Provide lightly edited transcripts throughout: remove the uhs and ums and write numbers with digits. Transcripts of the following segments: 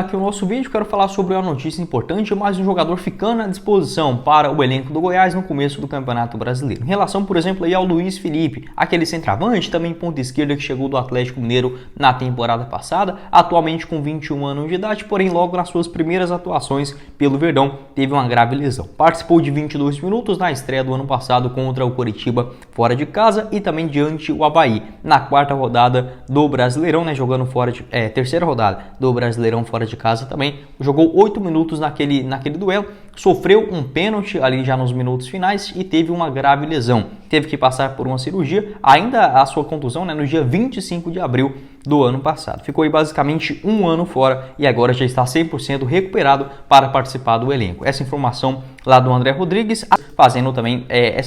Aqui o nosso vídeo, quero falar sobre uma notícia importante, mais um jogador ficando à disposição para o elenco do Goiás no começo do Campeonato Brasileiro. Em relação, por exemplo, aí ao Luiz Felipe, aquele centroavante, também ponta esquerda que chegou do Atlético Mineiro na temporada passada, atualmente com 21 anos de idade, porém logo nas suas primeiras atuações pelo Verdão teve uma grave lesão. Participou de 22 minutos na estreia do ano passado contra o Coritiba fora de casa e também diante o Avaí, na quarta rodada do Brasileirão, né, jogando fora de terceira rodada do Brasileirão fora de casa também, jogou 8 minutos naquele duelo, sofreu um pênalti ali já nos minutos finais e teve uma grave lesão. Teve que passar por uma cirurgia, ainda a sua contusão, né, no dia 25 de abril do ano passado. Ficou aí basicamente um ano fora e agora já está 100% recuperado para participar do elenco. Essa informação lá do André Rodrigues, fazendo também,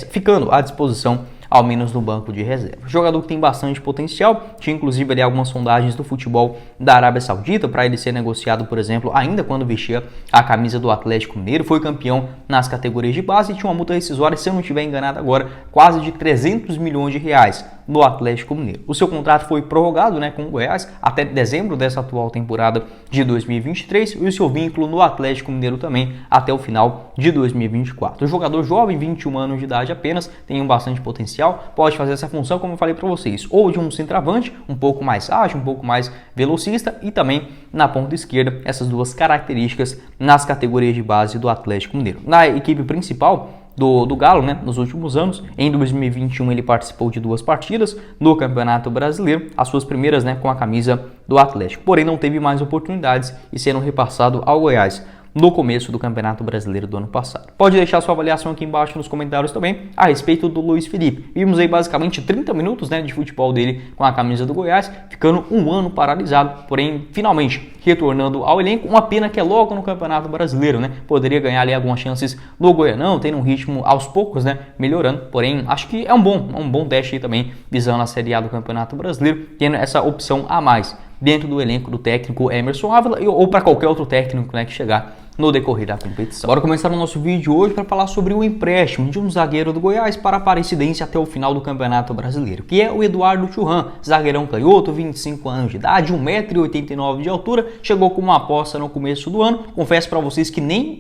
ficando à disposição ao menos no banco de reserva. Jogador que tem bastante potencial, tinha inclusive ali algumas sondagens do futebol da Arábia Saudita para ele ser negociado, por exemplo, ainda quando vestia a camisa do Atlético Mineiro, foi campeão nas categorias de base e tinha uma multa rescisória, se eu não estiver enganado agora, quase de 300 milhões de reais no Atlético Mineiro. O seu contrato foi prorrogado, né, com o Goiás até dezembro dessa atual temporada de 2023 e o seu vínculo no Atlético Mineiro também até o final de 2024. O jogador jovem, 21 anos de idade apenas, tem bastante potencial, pode fazer essa função, como eu falei para vocês, ou de um centroavante, um pouco mais ágil, um pouco mais velocista e também na ponta esquerda, essas duas características nas categorias de base do Atlético Mineiro. Na equipe principal do Galo, né, nos últimos anos, em 2021 ele participou de 2 partidas no Campeonato Brasileiro, as suas primeiras, né, com a camisa do Atlético, porém não teve mais oportunidades e sendo repassado ao Goiás no começo do Campeonato Brasileiro do ano passado. Pode deixar sua avaliação aqui embaixo nos comentários também a respeito do Luiz Felipe. Vimos aí basicamente 30 minutos, né, de futebol dele com a camisa do Goiás, ficando um ano paralisado, porém finalmente retornando ao elenco. Uma pena que é logo no Campeonato Brasileiro, né? Poderia ganhar ali algumas chances no Goianão, tendo um ritmo aos poucos, né, melhorando. Porém, acho que é um bom teste aí também, visando a Série A do Campeonato Brasileiro, tendo essa opção a mais dentro do elenco do técnico Emerson Ávila ou para qualquer outro técnico, né, que chegar no decorrer da competição. Bora começar o nosso vídeo hoje para falar sobre o empréstimo de um zagueiro do Goiás para a Aparecidense até o final do Campeonato Brasileiro, que é o Eduardo Churran, zagueirão canhoto, 25 anos de idade, 1,89 m de altura, chegou com uma aposta no começo do ano. Confesso para vocês que nem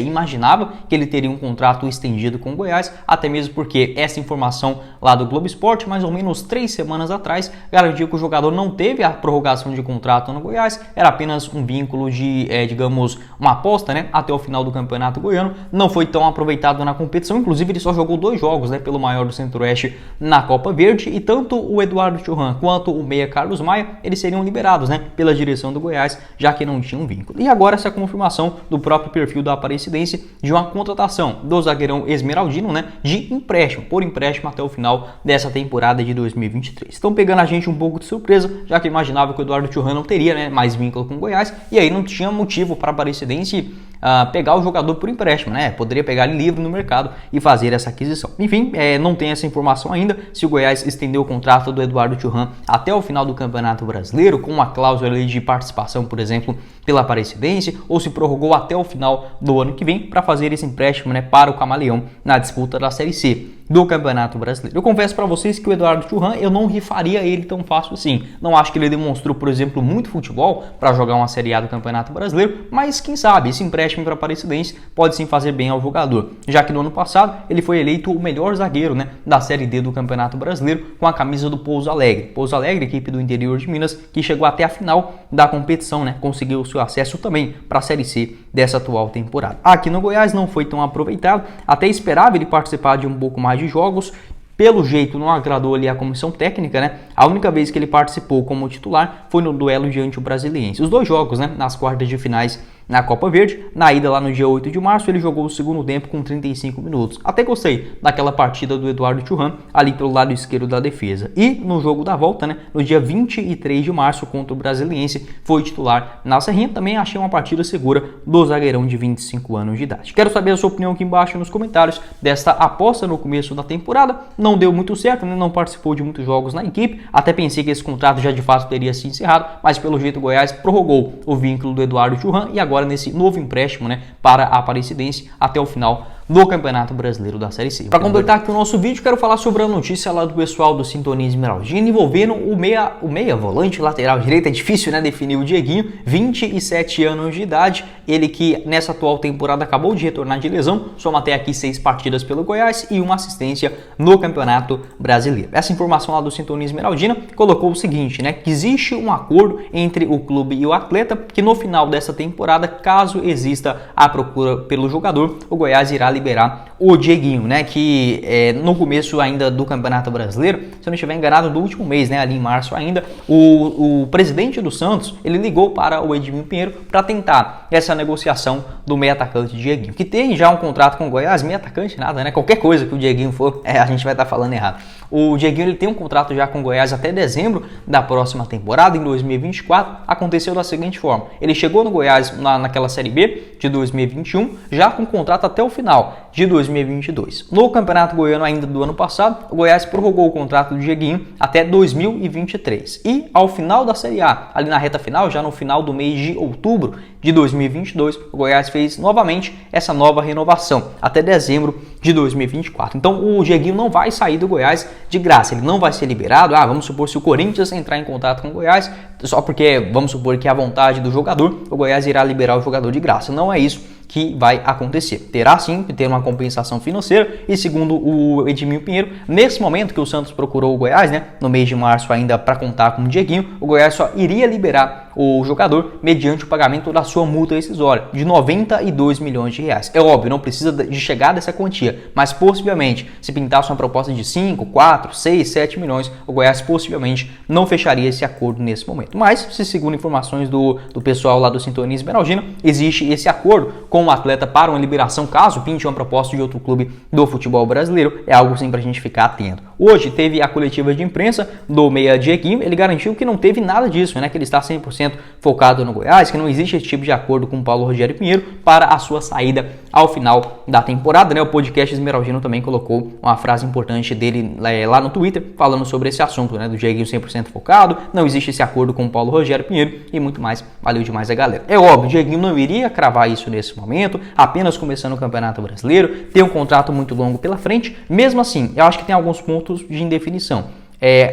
imaginava que ele teria um contrato estendido com o Goiás, até mesmo porque essa informação lá do Globo Esporte, mais ou menos 3 semanas atrás, garantiu que o jogador não teve a prorrogação de contrato no Goiás, era apenas um vínculo de, digamos, uma aposta, né, até o final do Campeonato Goiano, não foi tão aproveitado na competição, inclusive ele só jogou 2 jogos, né, pelo maior do Centro-Oeste na Copa Verde, e tanto o Eduardo Churran quanto o meia Carlos Maia, eles seriam liberados, né, pela direção do Goiás, já que não tinham vínculo. E agora essa confirmação do próprio perfil da Aparecidense de uma contratação do zagueirão esmeraldino, né, de empréstimo, por empréstimo até o final dessa temporada de 2023. Estão pegando a gente um pouco de surpresa, já que imaginava que o Eduardo Churran não teria, né, mais vínculo com o Goiás, e aí não tinha motivo para a Aparecidense pegar o jogador por empréstimo, né? Poderia pegar ele livre no mercado e fazer essa aquisição. Enfim, não tem essa informação ainda se o Goiás estendeu o contrato do Eduardo Churran até o final do Campeonato Brasileiro, com uma cláusula de participação, por exemplo, pela Aparecidense, ou se prorrogou até o final do ano que vem para fazer esse empréstimo, né, para o Camaleão na disputa da Série C do Campeonato Brasileiro. Eu confesso para vocês que o Eduardo Churran, eu não rifaria ele tão fácil assim. Não acho que ele demonstrou, por exemplo, muito futebol para jogar uma Série A do Campeonato Brasileiro, mas quem sabe esse empréstimo para a Aparecidense pode sim fazer bem ao jogador, já que no ano passado ele foi eleito o melhor zagueiro, né, da Série D do Campeonato Brasileiro com a camisa do Pouso Alegre. Pouso Alegre, equipe do interior de Minas, que chegou até a final da competição, né, conseguiu o seu acesso também para a Série C dessa atual temporada. Aqui no Goiás não foi tão aproveitado, até esperava ele participar de um pouco mais de jogos. Pelo jeito não agradou ali a comissão técnica, né? A única vez que ele participou como titular foi no duelo diante o Brasiliense. Os 2 jogos, né, nas quartas de finais na Copa Verde, na ida lá no dia 8 de março, ele jogou o segundo tempo com 35 minutos. Até gostei daquela partida do Eduardo Churran ali pelo lado esquerdo da defesa. E no jogo da volta, né, no dia 23 de março contra o Brasiliense, foi titular na Serrinha. Também achei uma partida segura do zagueirão de 25 anos de idade. Quero saber a sua opinião aqui embaixo nos comentários desta aposta no começo da temporada. Não deu muito certo, né? Não participou de muitos jogos na equipe. Até pensei que esse contrato já de fato teria se encerrado, mas pelo jeito o Goiás prorrogou o vínculo do Eduardo Churran e agora nesse novo empréstimo, né, para a Aparecidense até o final do Campeonato Brasileiro da Série C. Para completar aqui o nosso vídeo, quero falar sobre a notícia lá do pessoal do Sintonia Esmeraldina envolvendo o meia volante lateral direito. É difícil, né, definir o Dieguinho, 27 anos de idade, ele que nessa atual temporada acabou de retornar de lesão, soma até aqui 6 partidas pelo Goiás e uma assistência no Campeonato Brasileiro. Essa informação lá do Sintonia Esmeraldina colocou o seguinte, né, que existe um acordo entre o clube e o atleta, que no final dessa temporada, caso exista a procura pelo jogador, o Goiás irá liberar o Dieguinho, né, que no começo ainda do Campeonato Brasileiro, se eu não estiver enganado, do último mês, né, ali em março ainda, o presidente do Santos, ele ligou para o Edmilson Pinheiro para tentar essa negociação do meio atacante Dieguinho, que tem já um contrato com o Goiás, meio atacante nada, né, qualquer coisa que o Dieguinho for, a gente vai estar falando errado. O Dieguinho, ele tem um contrato já com o Goiás até dezembro da próxima temporada, em 2024, aconteceu da seguinte forma, ele chegou no Goiás naquela Série B de 2021, já com contrato até o final de 2022. No Campeonato Goiano ainda do ano passado, o Goiás prorrogou o contrato do Dieguinho até 2023. E ao final da Série A, ali na reta final, já no final do mês de outubro de 2022, o Goiás fez novamente essa nova renovação até dezembro de 2024. Então o Dieguinho não vai sair do Goiás de graça, ele não vai ser liberado. Vamos supor, se o Corinthians entrar em contato com o Goiás, só porque vamos supor que é a vontade do jogador, o Goiás irá liberar o jogador de graça. Não é isso que vai acontecer. Terá sim que ter uma compensação financeira e, segundo o Edmilson Pinheiro, nesse momento que o Santos procurou o Goiás, né, no mês de março ainda para contar com o Dieguinho, o Goiás só iria liberar o jogador mediante o pagamento da sua multa rescisória de 92 milhões de reais. É óbvio, não precisa de chegar dessa quantia, mas possivelmente, se pintasse uma proposta de 5, 4, 6, 7 milhões, o Goiás possivelmente não fecharia esse acordo nesse momento. Mas, se segundo informações do pessoal lá do Sintonia Esmeraldina, existe esse acordo com o atleta para uma liberação caso pinte uma proposta de outro clube do futebol brasileiro. É algo sim para a gente ficar atento. Hoje teve a coletiva de imprensa do meia Dieguinho, ele garantiu que não teve nada disso, né, que ele está 100% focado no Goiás, que não existe esse tipo de acordo com o Paulo Rogério Pinheiro para a sua saída ao final da temporada, né? O podcast Esmeraldino também colocou uma frase importante dele lá no Twitter, falando sobre esse assunto, né, do Dieguinho 100% focado, não existe esse acordo com o Paulo Rogério Pinheiro e muito mais. Valeu demais a galera. É óbvio, o Dieguinho não iria cravar isso nesse momento, apenas começando o Campeonato Brasileiro, tem um contrato muito longo pela frente. Mesmo assim, eu acho que tem alguns pontos de indefinição.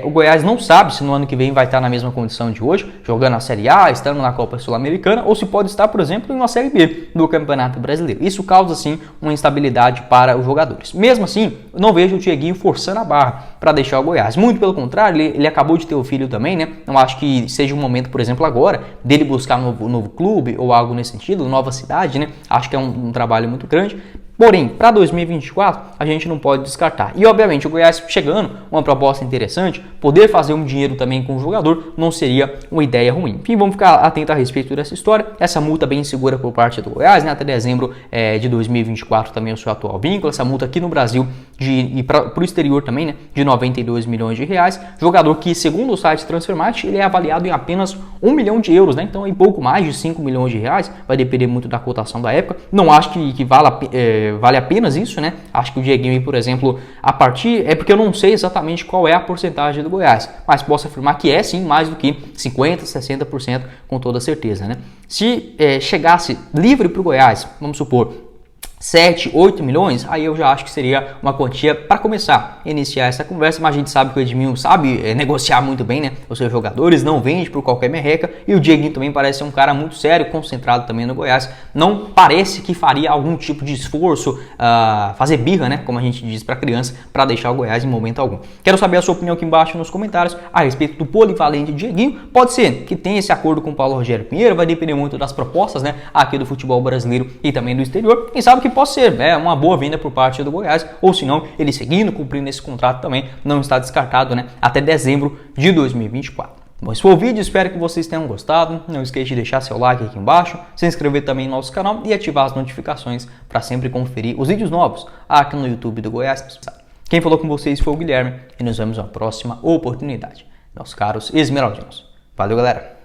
O Goiás não sabe se no ano que vem vai estar na mesma condição de hoje, jogando a Série A, estando na Copa Sul-Americana, ou se pode estar, por exemplo, em uma Série B do Campeonato Brasileiro. Isso causa, sim, uma instabilidade para os jogadores. Mesmo assim, não vejo o Dieguinho forçando a barra para deixar o Goiás. Muito pelo contrário, ele acabou de ter o filho também, né? Não acho que seja um momento, por exemplo, agora, dele buscar um novo clube ou algo nesse sentido, nova cidade, né? Acho que é um trabalho muito grande. Porém, para 2024, a gente não pode descartar. E, obviamente, o Goiás chegando, uma proposta interessante, poder fazer um dinheiro também com o jogador, não seria uma ideia ruim. Enfim, vamos ficar atentos a respeito dessa história. Essa multa bem segura por parte do Goiás, né? Até dezembro de 2024 também o seu atual vínculo. Essa multa aqui no Brasil e para o exterior também, né? De 92 milhões de reais. Jogador que, segundo o site Transfermarkt, ele é avaliado em apenas 1 milhão de euros, né? Então, em pouco mais de 5 milhões de reais. Vai depender muito da cotação da época. Não acho que vale apenas isso, né? Acho que o Dieguinho, por exemplo, a partir... É porque eu não sei exatamente qual é a porcentagem do Goiás, mas posso afirmar que é sim mais do que 50%, 60% com toda certeza, né? Se chegasse livre para o Goiás, vamos supor, 7, 8 milhões, aí eu já acho que seria uma quantia para começar a iniciar essa conversa, mas a gente sabe que o Edmilson sabe negociar muito bem, né, os seus jogadores, não vende por qualquer merreca, e o Dieguinho também parece ser um cara muito sério, concentrado também no Goiás, não parece que faria algum tipo de esforço, fazer birra, né, como a gente diz para criança, para deixar o Goiás em momento algum. Quero saber a sua opinião aqui embaixo nos comentários a respeito do polivalente Dieguinho. Pode ser que tenha esse acordo com o Paulo Rogério Pinheiro, vai depender muito das propostas, né, aqui do futebol brasileiro e também do exterior. Quem sabe que pode ser uma boa vinda por parte do Goiás, ou se não, ele seguindo, cumprindo esse contrato também, não está descartado, né, até dezembro de 2024. Bom, esse foi o vídeo, espero que vocês tenham gostado. Não esqueça de deixar seu like aqui embaixo, se inscrever também no nosso canal e ativar as notificações para sempre conferir os vídeos novos aqui no YouTube do Goiás. Quem falou com vocês foi o Guilherme e nos vemos na próxima oportunidade, meus caros esmeraldinos. Valeu, galera!